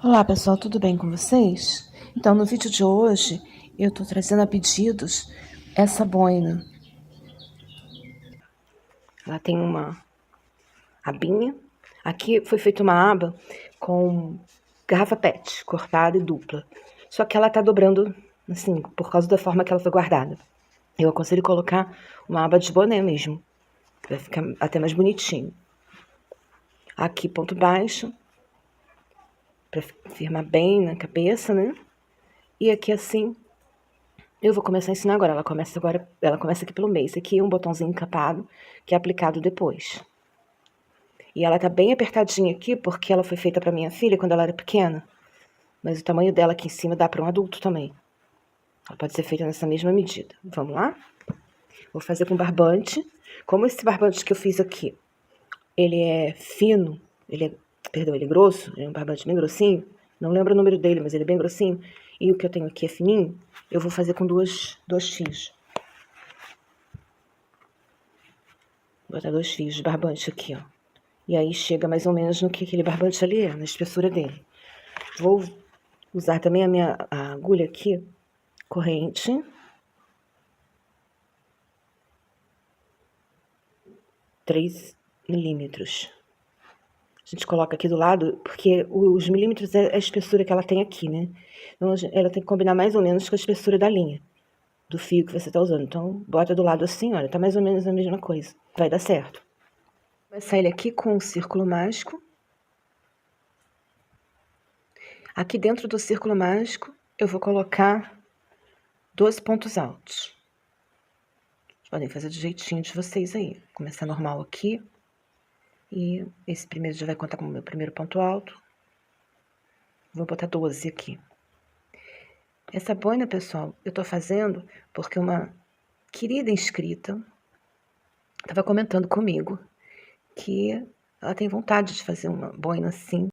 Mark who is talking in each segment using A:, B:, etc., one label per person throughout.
A: Olá pessoal, tudo bem com vocês? Então, no vídeo de hoje, eu tô trazendo a pedidos essa boina. Ela tem uma abinha. Aqui foi feita uma aba com garrafa PET, cortada e dupla. Só que ela tá dobrando, assim, por causa da forma que ela foi guardada. Eu aconselho colocar uma aba de boné mesmo, vai ficar até mais bonitinho. Aqui, ponto baixo, pra firmar bem na cabeça, né? E aqui assim, eu vou começar a ensinar agora. Ela começa aqui pelo meio. Esse aqui é um botãozinho encapado, que é aplicado depois. E ela tá bem apertadinha aqui, porque ela foi feita pra minha filha quando ela era pequena. Mas o tamanho dela aqui em cima dá pra um adulto também. Ela pode ser feita nessa mesma medida. Vamos lá? Vou fazer com barbante. Como esse barbante que eu fiz aqui, ele é fino, ele é grosso, ele é um barbante bem grossinho. Não lembro o número dele, mas ele é bem grossinho. E o que eu tenho aqui é fininho. Eu vou fazer com dois fios. Vou botar 2 fios de barbante aqui, ó. E aí chega mais ou menos no que aquele barbante ali é, na espessura dele. Vou usar também a agulha aqui, corrente. 3 milímetros. A gente coloca aqui do lado, porque os milímetros é a espessura que ela tem aqui, né? Então, ela tem que combinar mais ou menos com a espessura da linha, do fio que você tá usando. Então, bota do lado assim, olha, tá mais ou menos a mesma coisa. Vai dar certo. Vou começar ele aqui com um círculo mágico. Aqui dentro do círculo mágico, eu vou colocar 12 pontos altos. Vocês podem fazer do jeitinho de vocês aí. Começar normal aqui. E esse primeiro já vai contar como meu primeiro ponto alto. Vou botar 12 aqui. Essa boina, pessoal, eu tô fazendo porque uma querida inscrita estava comentando comigo que ela tem vontade de fazer uma boina assim.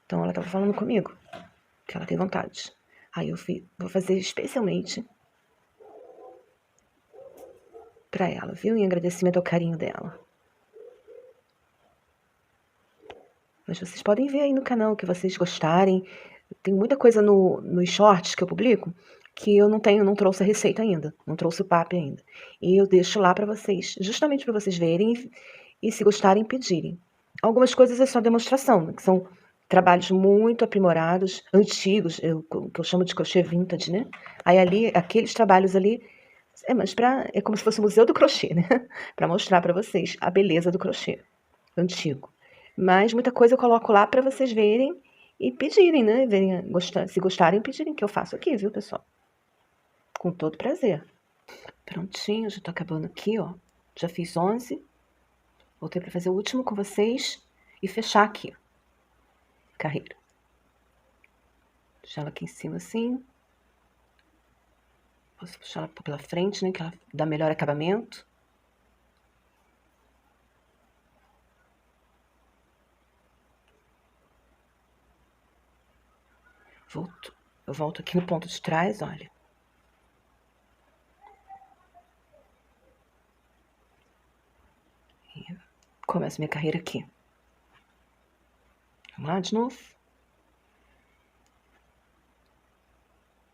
A: Então ela estava falando comigo que ela tem vontade. Aí eu vou fazer especialmente para ela, viu? Em agradecimento ao carinho dela. Mas vocês podem ver aí no canal que vocês gostarem. Tem muita coisa nos shorts que eu publico que eu não trouxe a receita ainda, não trouxe o papo ainda. E eu deixo lá para vocês, justamente para vocês verem e se gostarem, pedirem. Algumas coisas é só demonstração, que são trabalhos muito aprimorados, antigos, que eu chamo de crochê vintage, né? Aí ali, aqueles trabalhos ali, é como se fosse o museu do crochê, né? Para mostrar para vocês a beleza do crochê antigo. Mas muita coisa eu coloco lá para vocês verem e pedirem, né? Verem, se gostarem, pedirem que eu faço aqui, viu, pessoal? Com todo prazer. Prontinho, já tô acabando aqui, ó. Já fiz 11. Voltei para fazer o último com vocês e fechar aqui. Carreira. Deixar ela aqui em cima assim. Posso puxar ela pela frente, né? Que ela dá melhor acabamento. Eu volto aqui no ponto de trás, olha. E começo minha carreira aqui. Vamos lá de novo.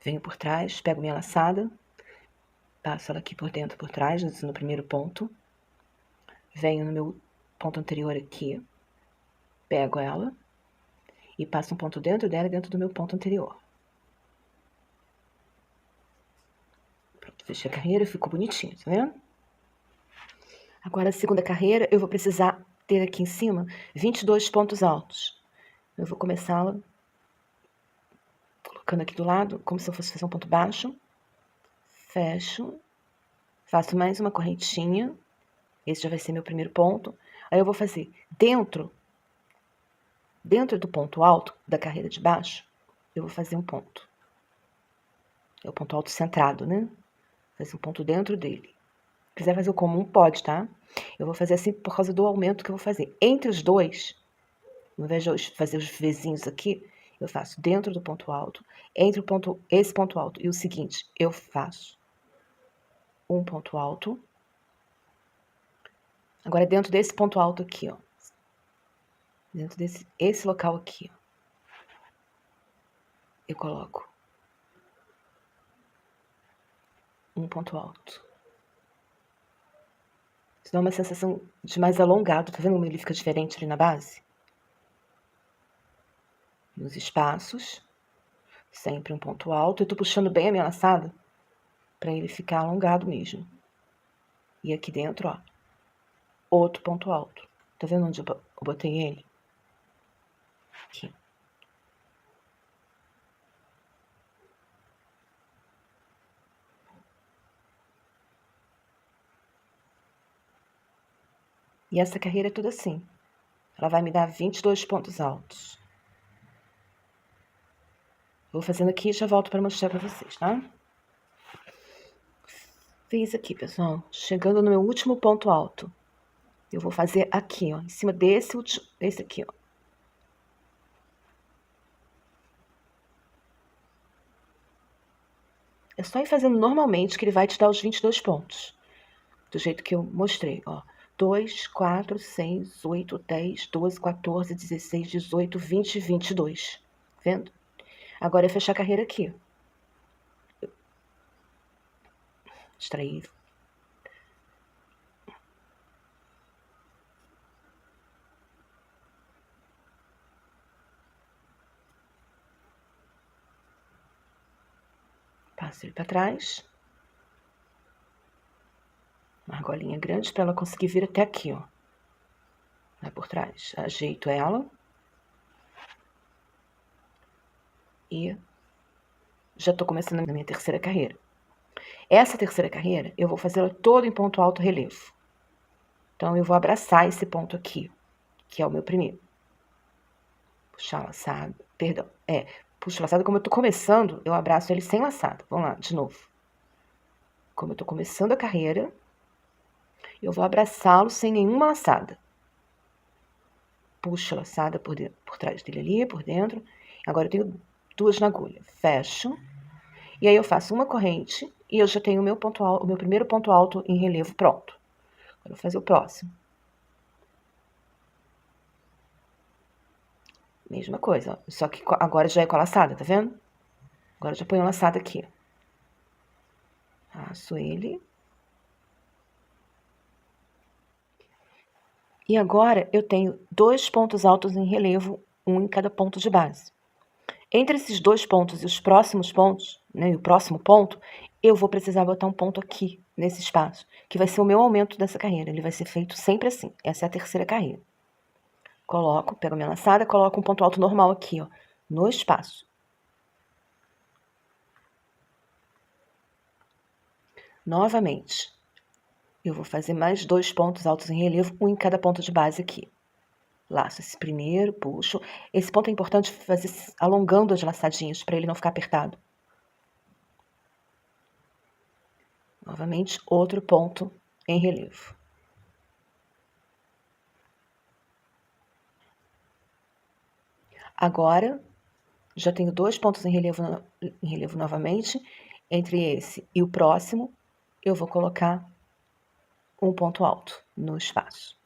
A: Venho por trás, pego minha laçada. Passo ela aqui por dentro, por trás, no primeiro ponto. Venho no meu ponto anterior aqui. Pego ela. E passo um ponto dentro dela e dentro do meu ponto anterior. Pronto, fechei a carreira, ficou bonitinho, tá vendo? Agora, a segunda carreira, eu vou precisar ter aqui em cima 22 pontos altos. Eu vou começá-la colocando aqui do lado, como se eu fosse fazer um ponto baixo. Fecho. Faço mais uma correntinha. Esse já vai ser meu primeiro ponto. Aí eu vou fazer dentro do ponto alto da carreira de baixo, eu vou fazer um ponto. É o ponto alto centrado, né? Fazer um ponto dentro dele. Se quiser fazer o comum, pode, tá? Eu vou fazer assim por causa do aumento que eu vou fazer. Entre os dois, ao invés de fazer os vizinhos aqui, eu faço dentro do ponto alto. Entre esse ponto alto e o seguinte, eu faço um ponto alto. Agora, dentro desse ponto alto aqui, ó. Dentro esse local aqui, ó. Eu coloco um ponto alto. Isso dá uma sensação de mais alongado. Tá vendo como ele fica diferente ali na base? Nos espaços. Sempre um ponto alto. Eu tô puxando bem a minha laçada pra ele ficar alongado mesmo. E aqui dentro, ó. Outro ponto alto. Tá vendo onde eu botei ele? Aqui. E essa carreira é toda assim. Ela vai me dar 22 pontos altos. Vou fazendo aqui e já volto para mostrar para vocês, tá? Fiz aqui, pessoal. Chegando no meu último ponto alto. Eu vou fazer aqui, ó. Em cima desse aqui, ó. É só ir fazendo normalmente que ele vai te dar os 22 pontos. Do jeito que eu mostrei, ó. 2, 4, 6, 8, 10, 12, 14, 16, 18, 20, 22. Vendo? Agora é fechar a carreira aqui. Extrair. Passo ele para trás. Uma argolinha grande para ela conseguir vir até aqui, ó. Vai por trás. Ajeito ela. E já tô começando a minha terceira carreira. Essa terceira carreira, eu vou fazê-la toda em ponto alto relevo. Então, eu vou abraçar esse ponto aqui, que é o meu primeiro. Puxar laçado, perdão, puxo laçado, como eu tô começando, eu abraço ele sem laçado. Vamos lá, de novo. Como eu tô começando a carreira, eu vou abraçá-lo sem nenhuma laçada. Puxo a laçada por trás dele ali, por dentro. Agora eu tenho 2 na agulha. Fecho. E aí eu faço uma corrente e eu já tenho o meu primeiro ponto alto em relevo pronto. Agora eu vou fazer o próximo. Mesma coisa, ó. Só que agora já é com a laçada, tá vendo? Agora eu já ponho a laçada aqui. Faço ele. E agora eu tenho 2 pontos altos em relevo, um em cada ponto de base. Entre esses 2 pontos e os próximos pontos, né, e o próximo ponto, eu vou precisar botar um ponto aqui, nesse espaço, que vai ser o meu aumento dessa carreira. Ele vai ser feito sempre assim. Essa é a terceira carreira. Coloco, pego a minha laçada, coloco um ponto alto normal aqui, ó, no espaço. Novamente, eu vou fazer mais 2 pontos altos em relevo, um em cada ponto de base aqui. Laço esse primeiro, puxo. Esse ponto é importante fazer alongando as laçadinhas, para ele não ficar apertado. Novamente, outro ponto em relevo. Agora, já tenho 2 pontos em relevo novamente. Entre esse e o próximo, eu vou colocar um ponto alto no espaço.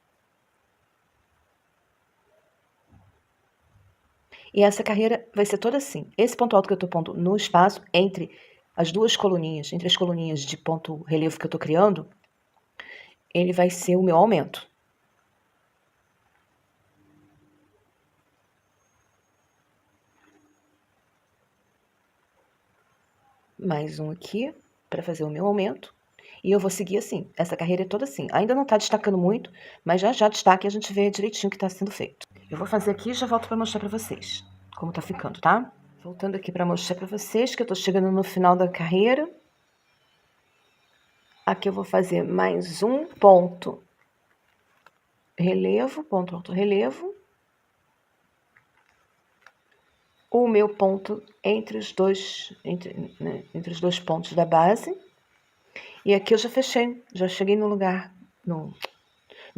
A: E essa carreira vai ser toda assim. Esse ponto alto que eu tô pondo no espaço, entre as 2 coluninhas, entre as coluninhas de ponto relevo que eu tô criando, ele vai ser o meu aumento. Mais um aqui, para fazer o meu aumento. E eu vou seguir assim. Essa carreira é toda assim. Ainda não tá destacando muito, mas já destaca e a gente vê direitinho o que tá sendo feito. Eu vou fazer aqui e já volto para mostrar para vocês como tá ficando, tá? Voltando aqui para mostrar para vocês que eu tô chegando no final da carreira. Aqui eu vou fazer mais um ponto relevo, ponto alto relevo. O meu ponto entre os dois pontos da base. E aqui eu já fechei, já cheguei no lugar, no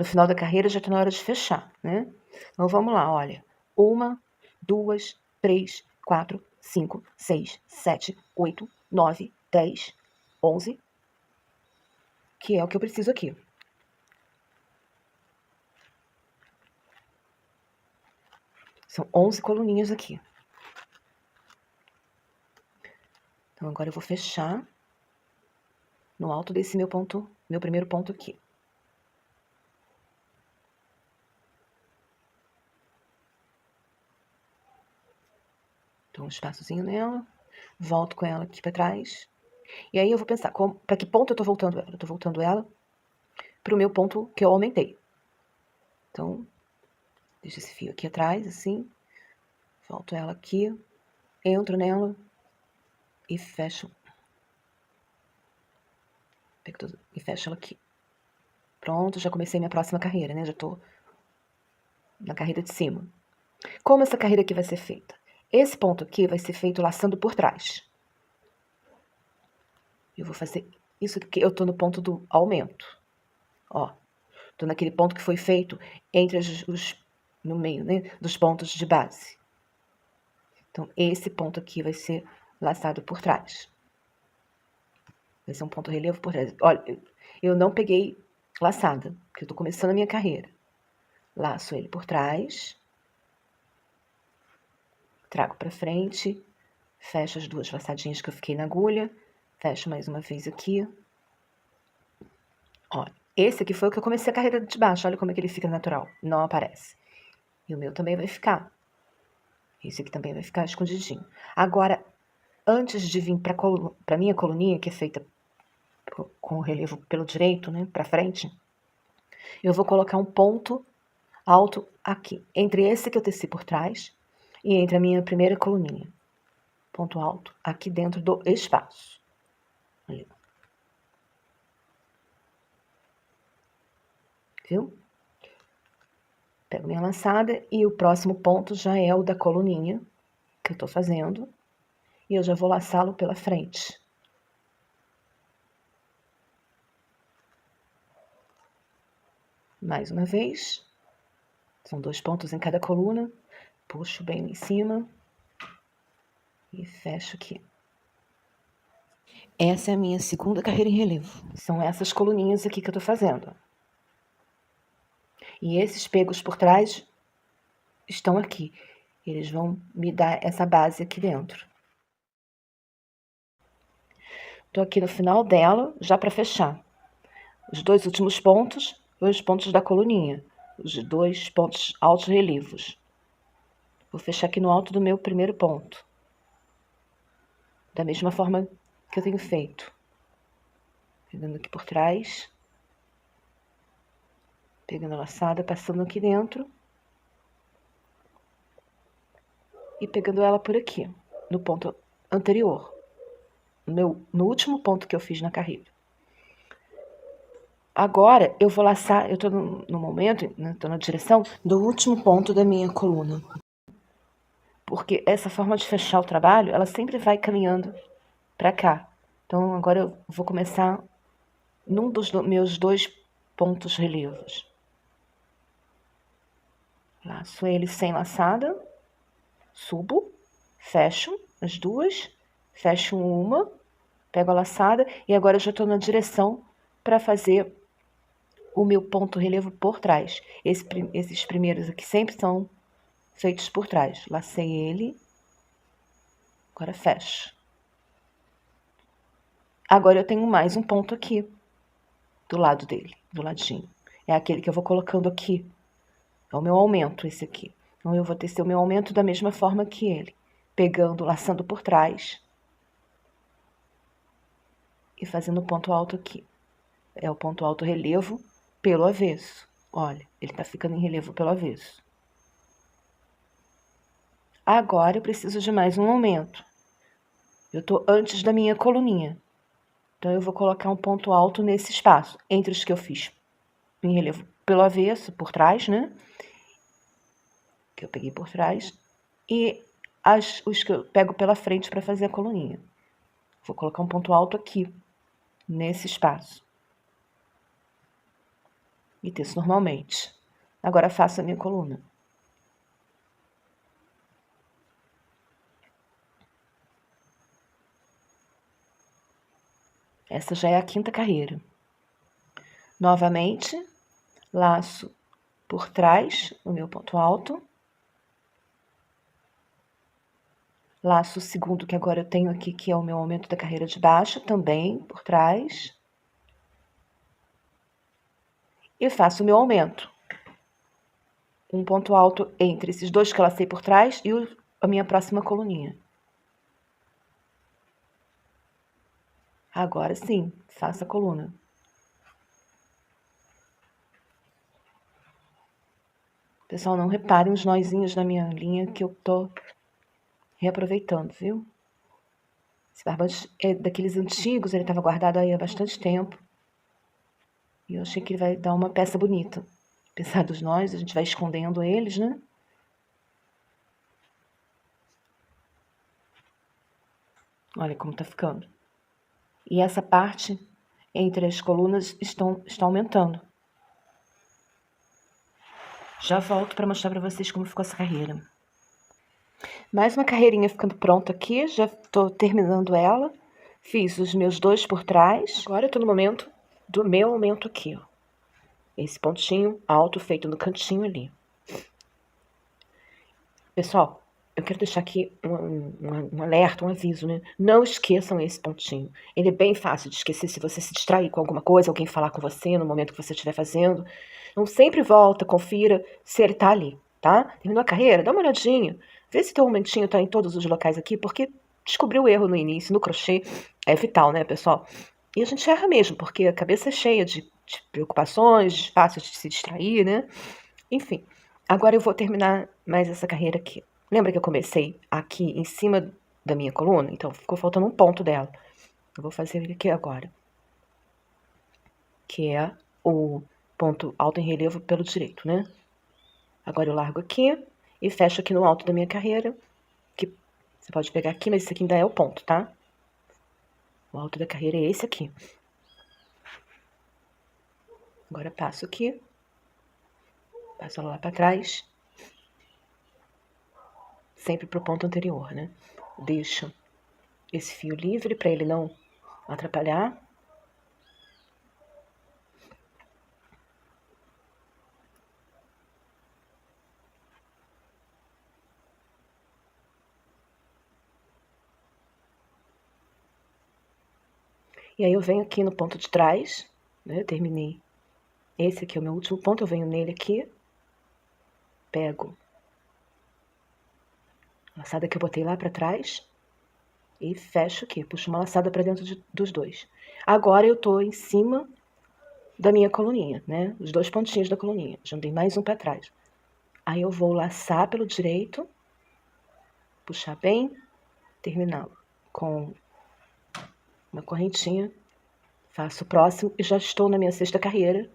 A: final da carreira já tá na hora de fechar, né? Então vamos lá, olha. 1, 2, 3, 4, 5, 6, 7, 8, 9, 10, 11, que é o que eu preciso aqui. São 11 coluninhas aqui. Então, agora eu vou fechar no alto desse meu primeiro ponto aqui. Então, um espaçozinho nela, volto com ela aqui pra trás. E aí eu vou pensar, pra que ponto eu tô voltando ela? Eu tô voltando ela pro meu ponto que eu aumentei. Então, deixo esse fio aqui atrás, assim. Volto ela aqui, entro nela e fecho. E fecho ela aqui. Pronto, já comecei minha próxima carreira, né? Já tô na carreira de cima. Como essa carreira aqui vai ser feita? Esse ponto aqui vai ser feito laçando por trás. Eu vou fazer isso aqui, eu tô no ponto do aumento. Ó, tô naquele ponto que foi feito entre no meio, né, dos pontos de base. Então, esse ponto aqui vai ser laçado por trás. Vai ser um ponto relevo por trás. Olha, eu não peguei laçada, porque eu tô começando a minha carreira. Laço ele por trás. Trago pra frente. Fecho as duas laçadinhas que eu fiquei na agulha. Fecho mais uma vez aqui. Olha, esse aqui foi o que eu comecei a carreira de baixo. Olha como é que ele fica natural. Não aparece. E o meu também vai ficar. Esse aqui também vai ficar escondidinho. Agora, antes de vir pra minha coluninha, que é feita com o relevo pelo direito, né, pra frente, eu vou colocar um ponto alto aqui, entre esse que eu teci por trás e entre a minha primeira coluninha. Ponto alto aqui dentro do espaço. Ali. Viu? Pego minha laçada e o próximo ponto já é o da coluninha que eu tô fazendo. E eu já vou laçá-lo pela frente. Mais uma vez. São 2 pontos em cada coluna. Puxo bem lá em cima. E fecho aqui. Essa é a minha segunda carreira em relevo. São essas coluninhas aqui que eu tô fazendo. E esses pegos por trás estão aqui. Eles vão me dar essa base aqui dentro. Tô aqui no final dela, já para fechar. Os 2 últimos pontos, os pontos da coluninha. Os 2 pontos altos relevos. Vou fechar aqui no alto do meu primeiro ponto. Da mesma forma que eu tenho feito. Pegando aqui por trás. Pegando a laçada, passando aqui dentro. E pegando ela por aqui, no ponto anterior. No último ponto que eu fiz na carreira. Agora, eu vou laçar, eu tô no momento, né, tô na direção do último ponto da minha coluna. Porque essa forma de fechar o trabalho, ela sempre vai caminhando pra cá. Então, agora eu vou começar num dos meus 2 pontos relevos. Laço ele sem laçada, subo, fecho as duas, fecho uma, pego a laçada e agora eu já tô na direção para fazer o meu ponto relevo por trás. Esses primeiros aqui sempre são feitos por trás. Lacei ele, agora fecho. Agora eu tenho mais um ponto aqui, do lado dele, do ladinho. É aquele que eu vou colocando aqui. É o meu aumento, esse aqui. Então, eu vou tecer o meu aumento da mesma forma que ele. Pegando, laçando por trás. E fazendo o ponto alto aqui. É o ponto alto relevo pelo avesso. Olha, ele tá ficando em relevo pelo avesso. Agora eu preciso de mais um aumento. Eu tô antes da minha coluninha. Então, eu vou colocar um ponto alto nesse espaço, entre os que eu fiz em relevo pelo avesso, por trás, né? Que eu peguei por trás. E os que eu pego pela frente para fazer a coluninha. Vou colocar um ponto alto aqui, nesse espaço. E teço normalmente. Agora faço a minha coluna. Essa já é a quinta carreira. Novamente, laço por trás o meu ponto alto. Laço o segundo que agora eu tenho aqui, que é o meu aumento da carreira de baixo, também por trás. E faço o meu aumento. Um ponto alto entre esses dois que eu lacei por trás e a minha próxima coluninha. Agora sim, faço a coluna. Pessoal, não reparem os nozinhos na minha linha que eu tô reaproveitando, viu? Esse barbante é daqueles antigos, ele estava guardado aí há bastante tempo. E eu achei que ele vai dar uma peça bonita. Apesar dos nós, a gente vai escondendo eles, né? Olha como tá ficando. E essa parte entre as colunas está aumentando. Já volto para mostrar para vocês como ficou essa carreira. Mais uma carreirinha ficando pronta aqui, já estou terminando ela. Fiz os meus 2 por trás. Agora eu tô no momento do meu aumento aqui, ó. Esse pontinho alto feito no cantinho ali. Pessoal, eu quero deixar aqui um alerta, um aviso, né? Não esqueçam esse pontinho. Ele é bem fácil de esquecer se você se distrair com alguma coisa, alguém falar com você no momento que você estiver fazendo. Então sempre volta, confira se ele tá ali, tá? Terminou a carreira? Dá uma olhadinha. Vê se teu aumentinho tá em todos os locais aqui, porque descobrir o erro no início, no crochê, é vital, né, pessoal? E a gente erra mesmo, porque a cabeça é cheia de preocupações, fácil de se distrair, né? Enfim, agora eu vou terminar mais essa carreira aqui. Lembra que eu comecei aqui em cima da minha coluna? Então ficou faltando um ponto dela. Eu vou fazer ele aqui agora, que é o ponto alto em relevo pelo direito, né? Agora eu largo aqui e fecho aqui no alto da minha carreira, que você pode pegar aqui, mas esse aqui ainda é o ponto, tá? O alto da carreira é esse aqui. Agora passo aqui, passo ela lá pra trás, sempre pro ponto anterior, né? Deixo esse fio livre para ele não atrapalhar. E aí eu venho aqui no ponto de trás, né? Eu terminei. Esse aqui é o meu último ponto, eu venho nele aqui, pego a laçada que eu botei lá pra trás e fecho aqui, puxo uma laçada pra dentro dos dois. Agora eu tô em cima da minha coluninha, né? Os 2 pontinhos da coluninha, já dei mais um pra trás. Aí eu vou laçar pelo direito, puxar bem, terminar com uma correntinha, faço o próximo e já estou na minha 6ª carreira,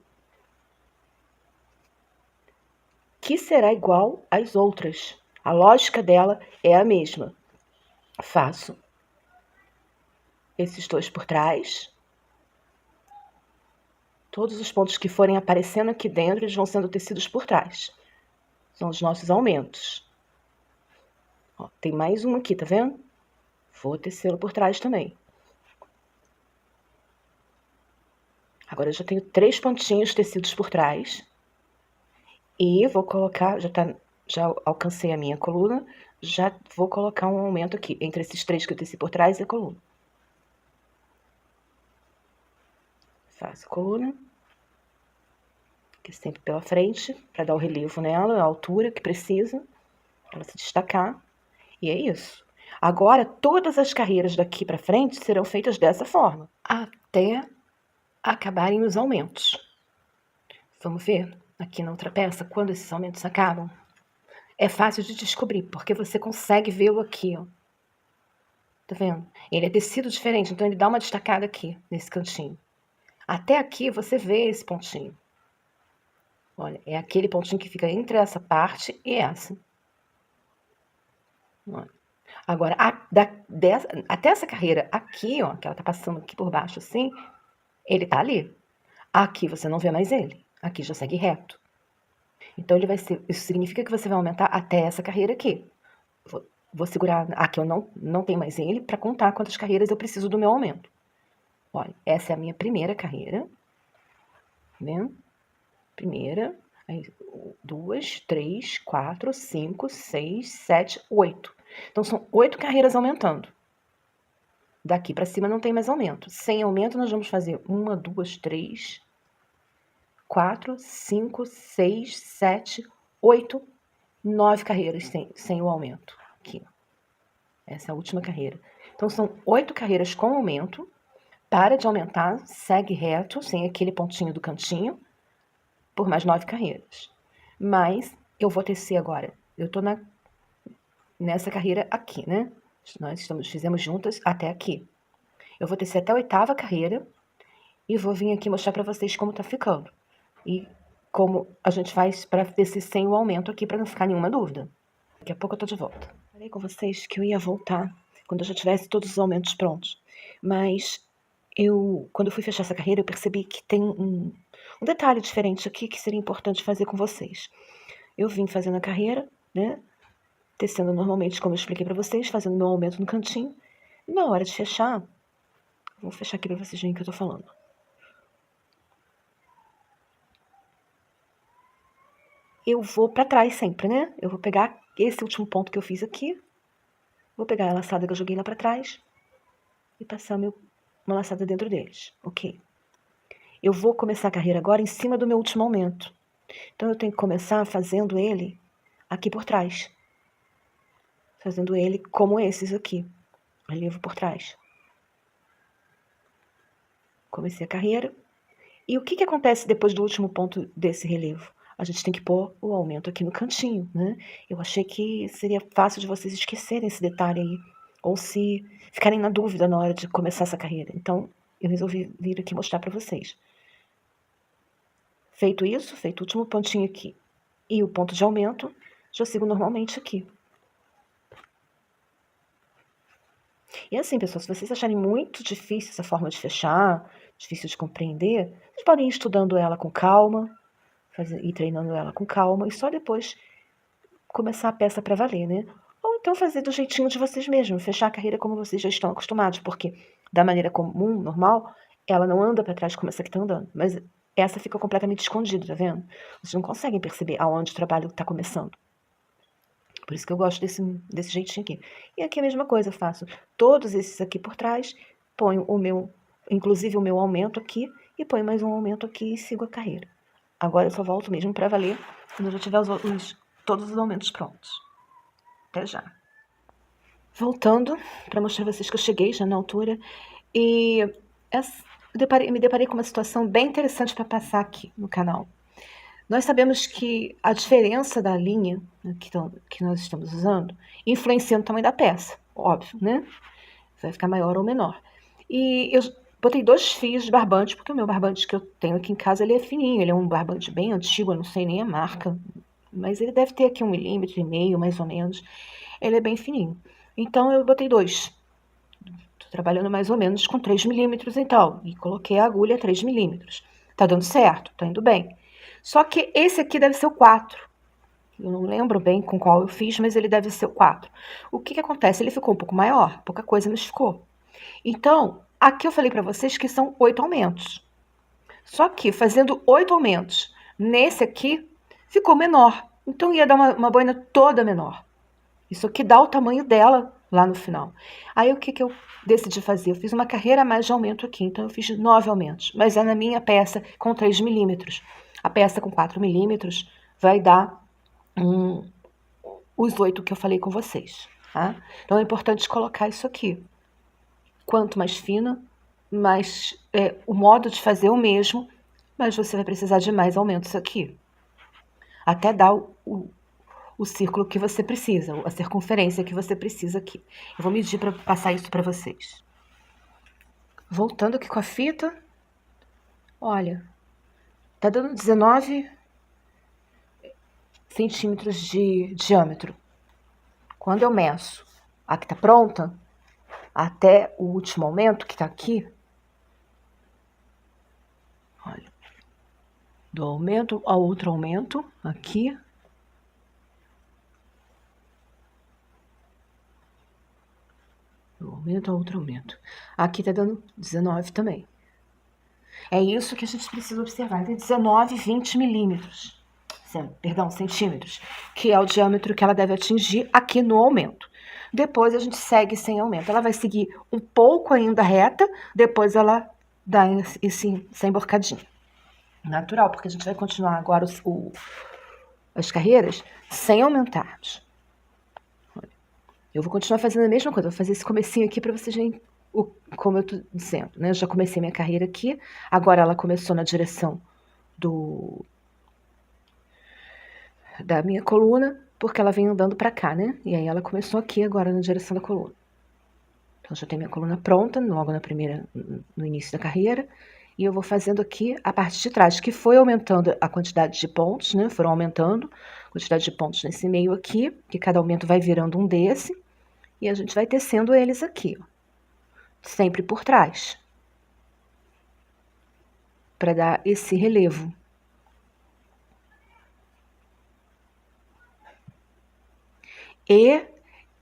A: que será igual às outras. A lógica dela é a mesma. Faço esses 2 por trás. Todos os pontos que forem aparecendo aqui dentro, eles vão sendo tecidos por trás. São os nossos aumentos. Ó, tem mais um aqui, tá vendo? Vou tecê-lo por trás também. Agora eu já tenho 3 pontinhos tecidos por trás. E vou colocar, já alcancei a minha coluna, já vou colocar um aumento aqui, entre esses 3 que eu teci por trás e a coluna. Faço a coluna, aqui sempre pela frente, para dar o relevo nela, a altura que precisa, para ela se destacar. E é isso. Agora, todas as carreiras daqui para frente serão feitas dessa forma, até acabarem os aumentos. Vamos ver aqui na outra peça, quando esses aumentos acabam. É fácil de descobrir, porque você consegue vê-lo aqui, ó. Tá vendo? Ele é tecido diferente, então ele dá uma destacada aqui, nesse cantinho. Até aqui você vê esse pontinho. Olha, é aquele pontinho que fica entre essa parte e essa. Olha. Agora, até essa carreira aqui, ó, que ela tá passando aqui por baixo assim, ele tá ali. Aqui você não vê mais ele. Aqui já segue reto. Então ele vai ser, isso significa que você vai aumentar até essa carreira aqui. Vou segurar aqui, eu não tenho mais ele para contar quantas carreiras eu preciso do meu aumento. Olha, essa é a minha primeira carreira. Tá vendo? Primeira, aí 2, 3, 4, 5, 6, 7, 8. Então, são 8 carreiras aumentando. Daqui para cima não tem mais aumento. Sem aumento, nós vamos fazer 1, 2, 3, 4, 5, 6, 7, 8, 9 carreiras sem o aumento. Aqui. Essa é a última carreira. Então, são 8 carreiras com aumento. Para de aumentar, segue reto, sem aquele pontinho do cantinho, por mais 9 carreiras. Mas eu vou tecer agora. Eu tô nessa carreira aqui, né? Nós fizemos juntas até aqui. Eu vou tecer até a 8ª carreira e vou vir aqui mostrar pra vocês como tá ficando. E como a gente faz pra tecer sem o aumento aqui, pra não ficar nenhuma dúvida. Daqui a pouco eu tô de volta. Falei com vocês que eu ia voltar quando eu já tivesse todos os aumentos prontos. Mas quando eu fui fechar essa carreira, eu percebi que tem um detalhe diferente aqui que seria importante fazer com vocês. Eu vim fazendo a carreira, né? Tecendo normalmente, como eu expliquei pra vocês, fazendo meu aumento no cantinho. E na hora de fechar, vou fechar aqui pra vocês verem o que eu tô falando. Eu vou pra trás sempre, né? Eu vou pegar esse último ponto que eu fiz aqui, vou pegar a laçada que eu joguei lá pra trás e passar uma laçada dentro deles, ok? Eu vou começar a carreira agora em cima do meu último aumento. Então, eu tenho que começar fazendo ele aqui por trás. Fazendo ele como esses aqui. Relevo por trás. Comecei a carreira. E o que acontece depois do último ponto desse relevo? A gente tem que pôr o aumento aqui no cantinho, né? Eu achei que seria fácil de vocês esquecerem esse detalhe aí. Ou se ficarem na dúvida na hora de começar essa carreira. Então, eu resolvi vir aqui mostrar pra vocês. Feito isso, feito o último pontinho aqui e o ponto de aumento, já sigo normalmente aqui. E assim, pessoal, se vocês acharem muito difícil essa forma de fechar, difícil de compreender, vocês podem ir estudando ela com calma, ir treinando ela com calma, e só depois começar a peça para valer, né? Ou então fazer do jeitinho de vocês mesmos, fechar a carreira como vocês já estão acostumados, porque da maneira comum, normal, ela não anda para trás como essa aqui tá andando, mas essa fica completamente escondida, tá vendo? Vocês não conseguem perceber aonde o trabalho tá começando. Por isso que eu gosto desse jeitinho aqui. E aqui a mesma coisa, eu faço todos esses aqui por trás, ponho inclusive o meu aumento aqui, e ponho mais um aumento aqui e sigo a carreira. Agora eu só volto mesmo para valer quando eu já tiver todos os aumentos prontos. Até já. Voltando, para mostrar a vocês que eu cheguei já na altura, e me deparei com uma situação bem interessante para passar aqui no canal. Nós sabemos que a diferença da linha, né, que nós estamos usando influencia no tamanho da peça, óbvio, né? Vai ficar maior ou menor. E eu botei 2 fios de barbante, porque o meu barbante que eu tenho aqui em casa, ele é fininho, ele é um barbante bem antigo, eu não sei nem a marca, mas ele deve ter aqui 1,5 milímetros, mais ou menos. Ele é bem fininho. Então, eu botei 2. Tô trabalhando mais ou menos com 3 milímetros, então, e coloquei a agulha 3 milímetros. Tá dando certo, tá indo bem. Só que esse aqui deve ser o 4. Eu não lembro bem com qual eu fiz, mas ele deve ser o 4. O que acontece? Ele ficou um pouco maior, pouca coisa, mas ficou. Então, aqui eu falei para vocês que são 8 aumentos. Só que fazendo 8 aumentos nesse aqui, ficou menor. Então, ia dar uma boina toda menor. Isso aqui dá o tamanho dela lá no final. Aí, o que eu decidi fazer? Eu fiz uma carreira a mais de aumento aqui. Então, eu fiz 9 aumentos. Mas é na minha peça com 3 milímetros. A peça com 4 milímetros vai dar os 8 que eu falei com vocês. Tá? Então, é importante colocar isso aqui. Quanto mais fina, mais o modo de fazer é o mesmo, mas você vai precisar de mais aumentos aqui. Até dar o círculo que você precisa, a circunferência que você precisa aqui. Eu vou medir para passar isso para vocês. Voltando aqui com a fita, olha, tá dando 19 centímetros de diâmetro. Quando eu meço a que tá pronta, até o último aumento que tá aqui, olha, do aumento ao outro aumento, aqui, do aumento ao outro aumento. Aqui tá dando 19 também. É isso que a gente precisa observar, de 19 e 20 milímetros. Perdão, centímetros, que é o diâmetro que ela deve atingir aqui no aumento. depois a gente segue sem aumento. Ela vai seguir um pouco ainda reta, depois ela dá essa emborcadinha. Natural, porque a gente vai continuar agora as carreiras sem aumentarmos. Eu vou continuar fazendo a mesma coisa, vou fazer esse comecinho aqui para vocês verem como eu tô dizendo, né? Eu já comecei minha carreira aqui, agora ela começou na direção da minha coluna, porque ela vem andando para cá, né? E aí ela começou aqui agora na direção da coluna. Então já tenho minha coluna pronta, logo no início da carreira, e eu vou fazendo aqui a parte de trás, que foi aumentando a quantidade de pontos, né? Foram aumentando a quantidade de pontos nesse meio aqui, que cada aumento vai virando um desse, e a gente vai tecendo eles aqui, ó, sempre por trás, para dar esse relevo. E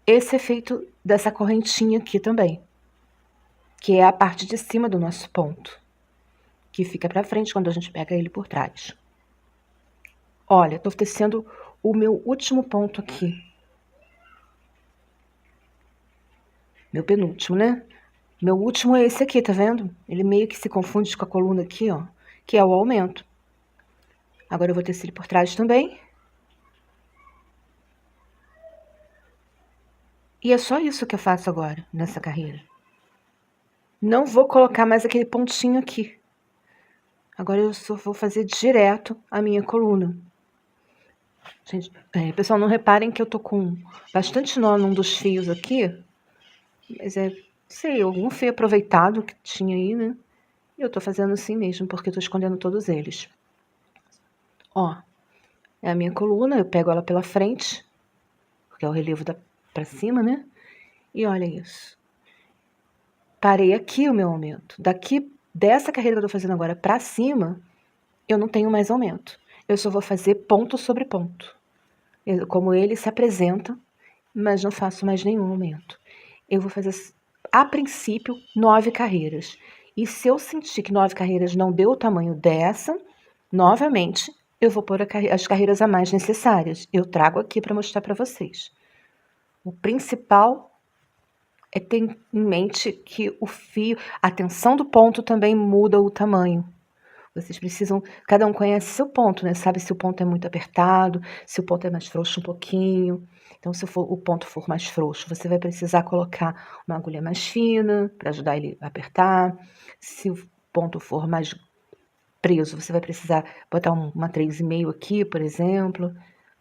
A: esse efeito dessa correntinha aqui também, que é a parte de cima do nosso ponto, que fica para frente quando a gente pega ele por trás. Olha, tô tecendo o meu último ponto aqui. Meu penúltimo, né? Meu último é esse aqui, tá vendo? Ele meio que se confunde com a coluna aqui, ó, que é o aumento. Agora eu vou tecer ele por trás também. E é só isso que eu faço agora, nessa carreira. Não vou colocar mais aquele pontinho aqui. Agora eu só vou fazer direto a minha coluna. Gente, pessoal, não reparem que eu tô com bastante nó num dos fios aqui. Mas sei, algum fio aproveitado que tinha aí, né? E eu tô fazendo assim mesmo, porque eu tô escondendo todos eles. Ó, é a minha coluna, eu pego ela pela frente, porque é o relevo pra cima, né? E olha isso. Parei aqui o meu aumento. Dessa carreira que eu tô fazendo agora pra cima, eu não tenho mais aumento. Eu só vou fazer ponto sobre ponto. Como ele se apresenta, mas não faço mais nenhum aumento. Eu vou fazer, a princípio, 9 carreiras. E se eu sentir que 9 carreiras não deu o tamanho dessa, novamente, eu vou pôr as carreiras a mais necessárias. Eu trago aqui para mostrar para vocês. O principal é ter em mente que o fio, a tensão do ponto também muda o tamanho. Vocês precisam, cada um conhece seu ponto, né? Sabe se o ponto é muito apertado, se o ponto é mais frouxo um pouquinho. Então, se o ponto for mais frouxo, você vai precisar colocar uma agulha mais fina para ajudar ele a apertar. Se o ponto for mais preso, você vai precisar botar uma 3,5 aqui, por exemplo.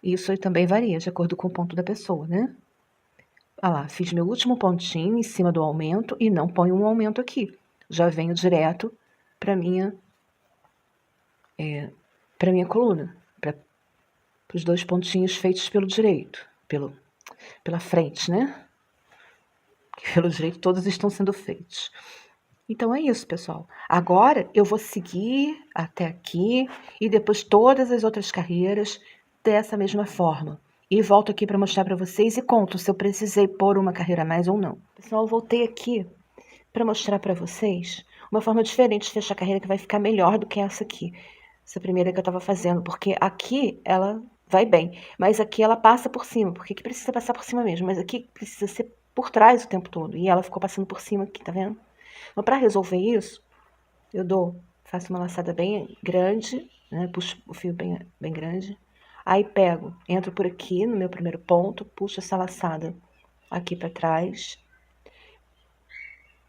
A: Isso aí também varia, de acordo com o ponto da pessoa, né? Olha lá, fiz meu último pontinho em cima do aumento e não ponho um aumento aqui. Já venho direto para minha coluna, para os 2 pontinhos feitos pelo direito, pela frente, né? Pelo direito todos estão sendo feitos. Então é isso, pessoal. Agora eu vou seguir até aqui e depois todas as outras carreiras dessa mesma forma. E volto aqui para mostrar para vocês e conto se eu precisei pôr uma carreira a mais ou não. Pessoal, eu voltei aqui para mostrar para vocês uma forma diferente de fechar a carreira que vai ficar melhor do que essa aqui. Essa primeira que eu estava fazendo, porque aqui ela vai bem, mas aqui ela passa por cima, porque aqui precisa passar por cima mesmo, mas aqui precisa ser por trás o tempo todo, e ela ficou passando por cima aqui, tá vendo? Então, para resolver isso, faço uma laçada bem grande, né? Puxo o fio bem, bem grande, aí entro por aqui no meu primeiro ponto, puxo essa laçada aqui para trás,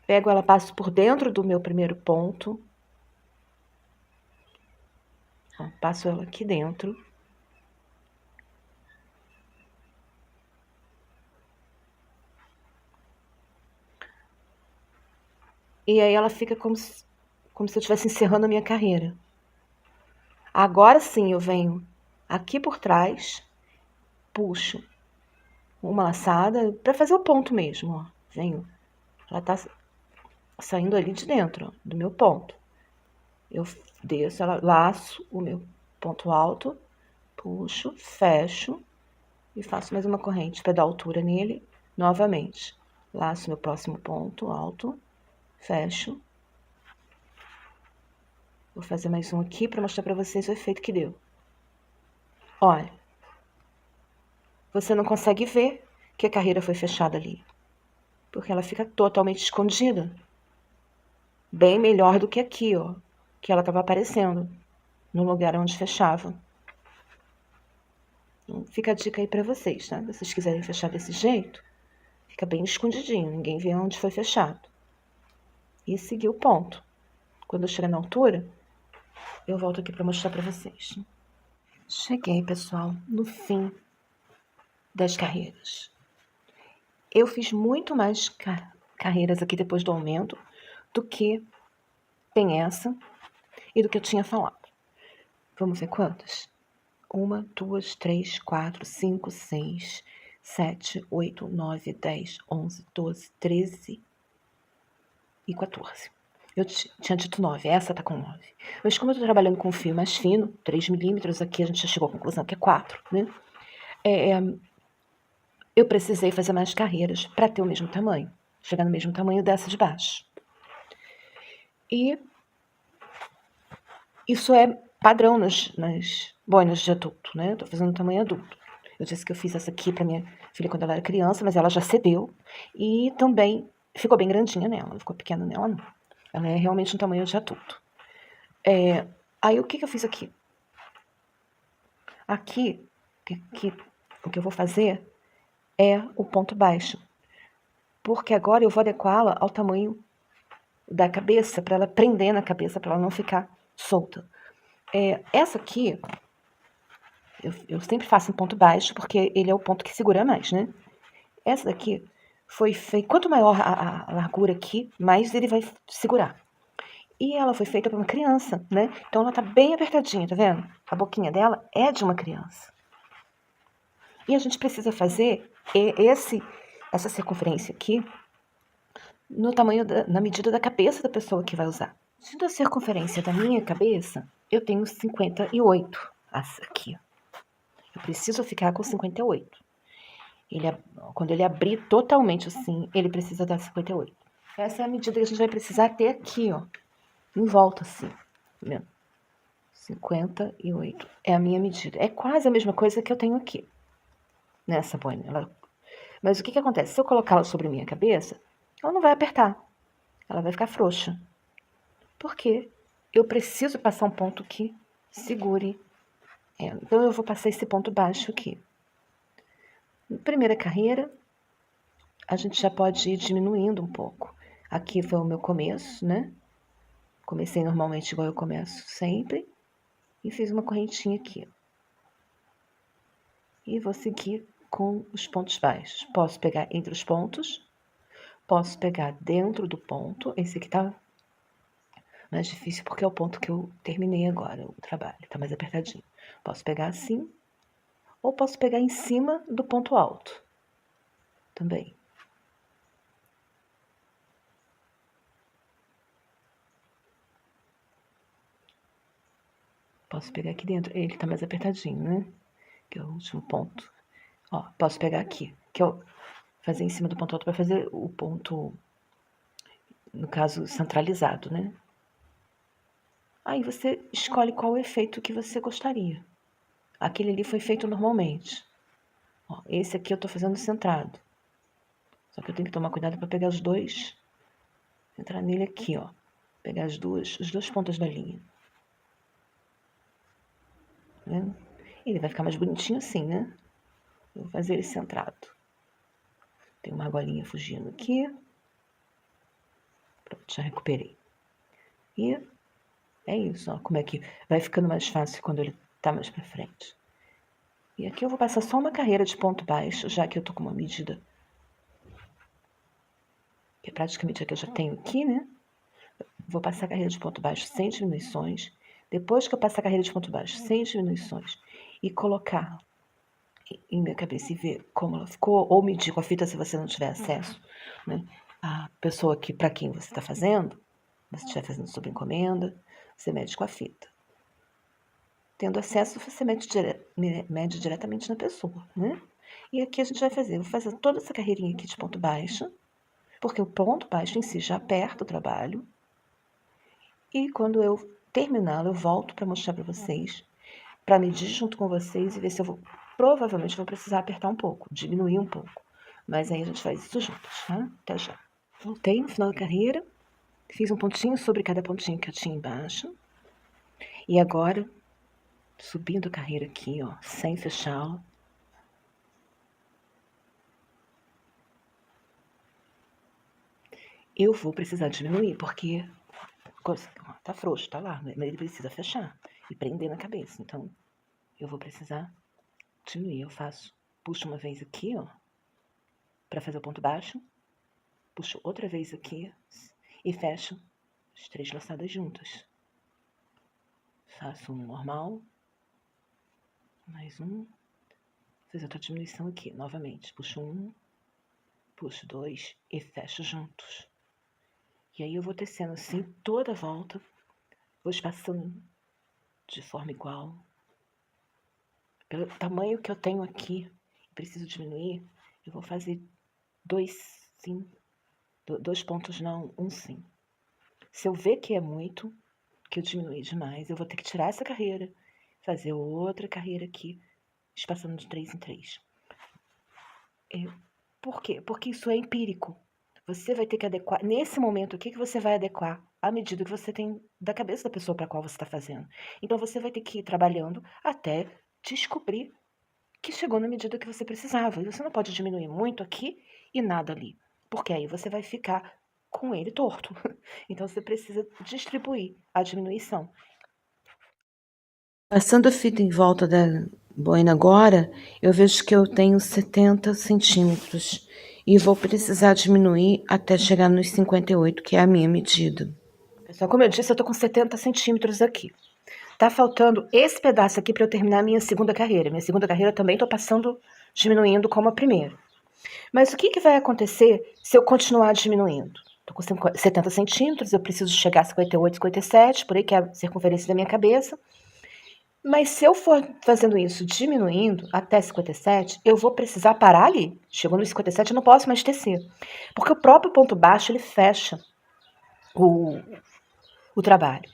A: pego ela, passo por dentro do meu primeiro ponto, passo ela aqui dentro. E aí ela fica como se eu estivesse encerrando a minha carreira. Agora sim eu venho aqui por trás, puxo uma laçada para fazer o ponto mesmo, ó. Ela tá saindo ali de dentro, ó, do meu ponto. Eu desço, laço o meu ponto alto, puxo, fecho e faço mais uma corrente para dar altura nele novamente. Laço meu próximo ponto alto, fecho. Vou fazer mais um aqui para mostrar para vocês o efeito que deu. Olha, você não consegue ver que a carreira foi fechada ali? Porque ela fica totalmente escondida. Bem melhor do que aqui, ó, que ela estava aparecendo no lugar onde fechava. Então, fica a dica aí para vocês, tá? Se vocês quiserem fechar desse jeito, fica bem escondidinho, ninguém vê onde foi fechado. E seguir o ponto. Quando eu chegar na altura, eu volto aqui para mostrar para vocês. Cheguei, pessoal, no fim das carreiras. Eu fiz muito mais carreiras aqui depois do aumento do que tem essa e do que eu tinha falado. Vamos ver quantas? 1, 2, 3, 4, 5, 6, 7, 8, 9, 10, 11, 12, 13 e 14. Eu tinha dito 9, essa tá com 9. Mas como eu tô trabalhando com um fio mais fino, 3 milímetros, aqui a gente já chegou à conclusão que é 4, né? Eu precisei fazer mais carreiras para ter o mesmo tamanho, chegar no mesmo tamanho dessa de baixo. E isso é padrão nas boinas de adulto, né? Eu tô fazendo tamanho adulto. Eu disse que eu fiz essa aqui para minha filha quando ela era criança, mas ela já cedeu. E também ficou bem grandinha nela, não ficou pequena nela, não. Ela é realmente um tamanho de adulto. Aí o que eu fiz aqui? Aqui, o que eu vou fazer é o ponto baixo. Porque agora eu vou adequá-la ao tamanho da cabeça, para ela prender na cabeça, para ela não ficar solta. Essa aqui, eu sempre faço em ponto baixo, porque ele é o ponto que segura mais, né? Essa daqui foi feita, quanto maior a largura aqui, mais ele vai segurar. E ela foi feita para uma criança, né? Então ela tá bem apertadinha, tá vendo? A boquinha dela é de uma criança. E a gente precisa fazer essa circunferência aqui no tamanho, na medida da cabeça da pessoa que vai usar. Sendo a circunferência da minha cabeça, eu tenho 58 aqui. Eu preciso ficar com 58. Quando ele abrir totalmente assim, ele precisa dar 58. Essa é a medida que a gente vai precisar ter aqui, ó. Em volta, assim. Tá vendo? 58 é a minha medida. É quase a mesma coisa que eu tenho aqui. Nessa boina. Mas o que acontece? Se eu colocá-la sobre minha cabeça, ela não vai apertar. Ela vai ficar frouxa. Por quê? Eu preciso passar um ponto que segure. Então, eu vou passar esse ponto baixo aqui. Primeira carreira, a gente já pode ir diminuindo um pouco. Aqui foi o meu começo, né? Comecei normalmente igual eu começo sempre. E fiz uma correntinha aqui. E vou seguir com os pontos baixos. Posso pegar entre os pontos. Posso pegar dentro do ponto. Esse aqui tá mais difícil porque é o ponto que eu terminei agora, o trabalho. Tá mais apertadinho. Posso pegar assim. Ou posso pegar em cima do ponto alto. Também. Posso pegar aqui dentro. Ele tá mais apertadinho, né? Que é o último ponto. Ó, posso pegar aqui. Que eu fazer em cima do ponto alto para fazer o ponto, no caso, centralizado, né? Aí você escolhe qual o efeito que você gostaria. Aquele ali foi feito normalmente. Ó, esse aqui eu tô fazendo centrado. Só que eu tenho que tomar cuidado para pegar os dois. Entrar nele aqui, ó. Pegar as duas pontas da linha. Tá vendo? Ele vai ficar mais bonitinho assim, né? Eu vou fazer ele centrado. Tem uma argolinha fugindo aqui. Pronto, já recuperei. E é isso, ó. Como é que vai ficando mais fácil quando ele tá mais pra frente. E aqui eu vou passar só uma carreira de ponto baixo, já que eu tô com uma medida que é praticamente a que eu já tenho aqui, né? Vou passar a carreira de ponto baixo sem diminuições. Depois que eu passar a carreira de ponto baixo sem diminuições e colocar em minha cabeça e ver como ela ficou, ou medir com a fita se você não tiver acesso, né? A pessoa que para quem você está fazendo, se você estiver fazendo sob encomenda, você mede com a fita. Tendo acesso, você mede diretamente na pessoa, né? E aqui a gente vai fazer, eu vou fazer toda essa carreirinha aqui de ponto baixo, porque o ponto baixo em si já aperta o trabalho. E quando eu terminar, eu volto para mostrar para vocês, para medir junto com vocês e ver se eu provavelmente vou precisar apertar um pouco, diminuir um pouco. Mas aí a gente faz isso juntos, tá? Até já. Voltei no final da carreira, fiz um pontinho sobre cada pontinho que eu tinha embaixo. E agora, subindo a carreira aqui, ó, sem fechar, ó. Eu vou precisar diminuir, porque tá frouxo, tá lá, mas ele precisa fechar e prender na cabeça. Então, eu vou precisar diminuir. Eu puxo uma vez aqui, ó, pra fazer o ponto baixo. Puxo outra vez aqui e fecho as 3 laçadas juntas. Faço um normal, mais um, vou fazer outra diminuição aqui, novamente. Puxo um, puxo 2 e fecho juntos. E aí eu vou tecendo assim toda a volta, vou espaçando de forma igual. Pelo tamanho que eu tenho aqui, preciso diminuir, eu vou fazer 2 sim, 2 pontos não, um sim. Se eu ver que é muito, que eu diminuí demais, eu vou ter que tirar essa carreira, fazer outra carreira aqui, espaçando de 3 em 3. Por quê? Porque isso é empírico. Você vai ter que adequar, nesse momento aqui que você vai adequar à medida que você tem da cabeça da pessoa para a qual você está fazendo. Então você vai ter que ir trabalhando até descobrir que chegou na medida que você precisava. E você não pode diminuir muito aqui e nada ali, porque aí você vai ficar com ele torto. Então você precisa distribuir a diminuição. Passando a fita em volta da boina agora, eu vejo que eu tenho 70 centímetros e vou precisar diminuir até chegar nos 58, que é a minha medida. Pessoal, como eu disse, eu tô com 70 centímetros aqui. Tá faltando esse pedaço aqui para eu terminar a minha segunda carreira. Minha segunda carreira também tô passando, diminuindo como a primeira. Mas o que vai acontecer se eu continuar diminuindo? Tô com 70 centímetros, eu preciso chegar a 58, 57, por aí que é a circunferência da minha cabeça. Mas se eu for fazendo isso, diminuindo até 57, eu vou precisar parar ali. Chegou no 57, eu não posso mais tecer. Porque o próprio ponto baixo, ele fecha o trabalho.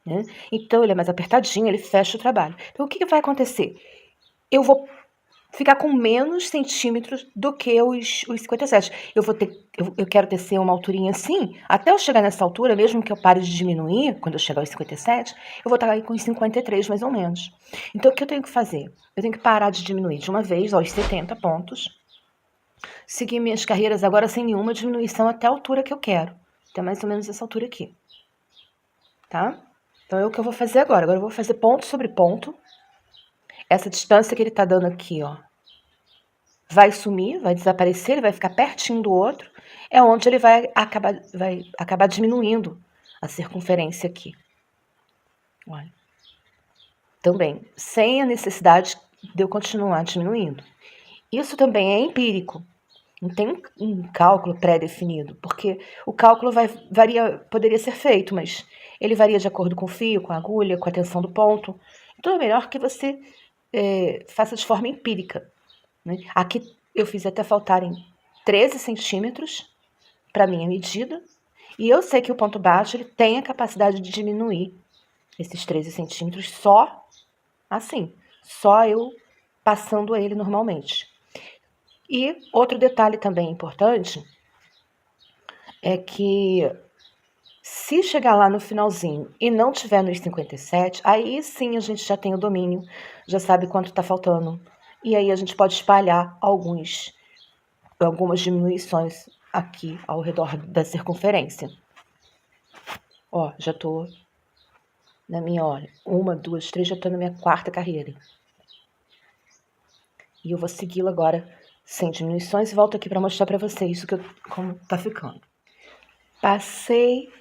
A: Né? Então, ele é mais apertadinho, ele fecha o trabalho. Então, o que vai acontecer? Eu vou ficar com menos centímetros do que os 57. Eu quero tecer uma alturinha assim, até eu chegar nessa altura, mesmo que eu pare de diminuir, quando eu chegar aos 57, eu vou estar aí com os 53 mais ou menos. Então, o que eu tenho que fazer? Eu tenho que parar de diminuir de uma vez aos 70 pontos, seguir minhas carreiras agora sem nenhuma diminuição até a altura que eu quero. Até mais ou menos essa altura aqui. Tá? Então, é o que eu vou fazer agora. Agora eu vou fazer ponto sobre ponto. Essa distância que ele tá dando aqui, ó, vai sumir, vai desaparecer, ele vai ficar pertinho do outro, é onde ele vai acabar diminuindo a circunferência aqui. Olha. Também, sem a necessidade de eu continuar diminuindo. Isso também é empírico. Não tem um cálculo pré-definido, porque o cálculo poderia ser feito, mas ele varia de acordo com o fio, com a agulha, com a tensão do ponto. Então é melhor que você faça de forma empírica. Né? Aqui eu fiz até faltarem 13 centímetros para minha medida, e eu sei que o ponto baixo ele tem a capacidade de diminuir esses 13 centímetros só assim, só eu passando ele normalmente. E outro detalhe também importante é que se chegar lá no finalzinho e não tiver nos 57, aí sim a gente já tem o domínio, já sabe quanto está faltando. E aí a gente pode espalhar algumas diminuições aqui ao redor da circunferência. Ó, já tô na minha, olha, 1, 2, 3, já tô na minha 4ª carreira. E eu vou segui-la agora sem diminuições e volto aqui para mostrar para vocês como tá ficando. Passei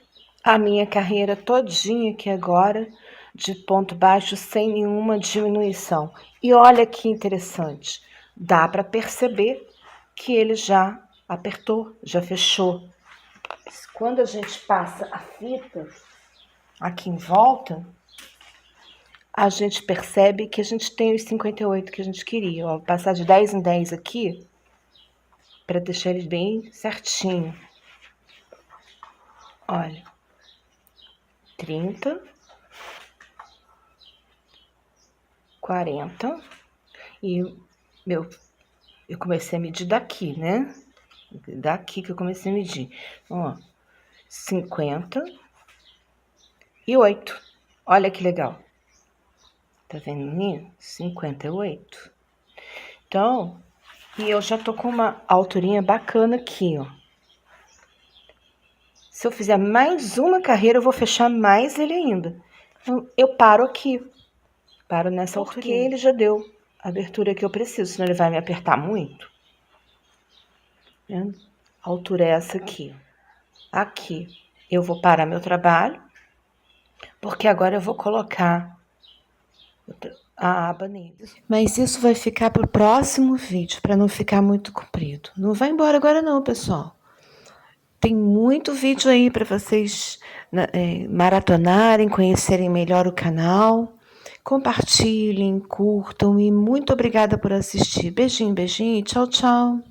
A: a minha carreira todinha aqui agora, de ponto baixo, sem nenhuma diminuição. E olha que interessante, dá para perceber que ele já apertou, já fechou. Quando a gente passa a fita aqui em volta, a gente percebe que a gente tem os 58 que a gente queria. Ó, vou passar de 10 em 10 aqui, para deixar eles bem certinho. Olha, 30, 40 e meu eu comecei a medir daqui, né? Daqui que eu comecei a medir. Ó, 58. Olha que legal. Tá vendo aí? 58. Então, e eu já tô com uma alturinha bacana aqui, ó. Se eu fizer mais uma carreira, eu vou fechar mais ele ainda. Então, eu paro aqui. Paro nessa altura. Porque ele já deu a abertura que eu preciso, senão ele vai me apertar muito. Vendo? A altura é essa aqui. Aqui eu vou parar meu trabalho, porque agora eu vou colocar a aba nele. Mas isso vai ficar para o próximo vídeo, para não ficar muito comprido. Não vai embora agora não, pessoal. Tem muito vídeo aí para vocês maratonarem, conhecerem melhor o canal. Compartilhem, curtam e muito obrigada por assistir. Beijinho, beijinho. Tchau, tchau.